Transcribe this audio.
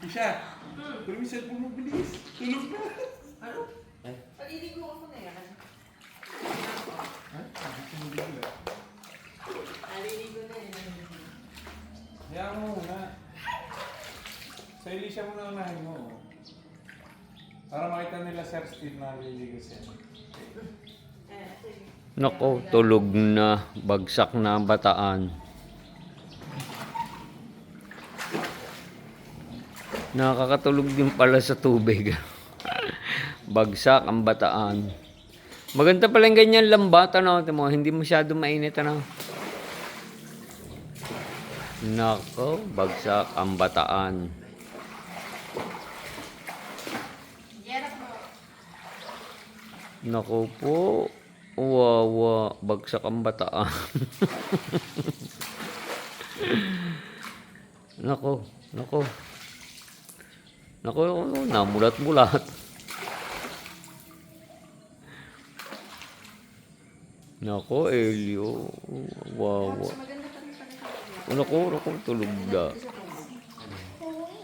Isha, pero may cellphone mo bilis. Tulog na. Ano? Eh? Pag-iligo ako na yan. Ha? Bakit yung bigla? Naliligo na yan. Hayaan mo muna. Sa Elisha mo na unahin mo. Para makita nila Sir Steve na naliligo siya. Sige. Nako, tulog na. Bagsak na ang bataan. Nakakatulog din pala sa tubig. Bagsak ang bataan. Maganda pala yung ganyan lambat, ano? Hindi masyado mainit, ano? Nako, bagsak ang bataan. Nako po. Wawa, bagsak ang bataan. Nako, nako. Nako, namulat-mulat. Nako, Elio. Wawa. Maganda pa rin pala. Nako, tulog na.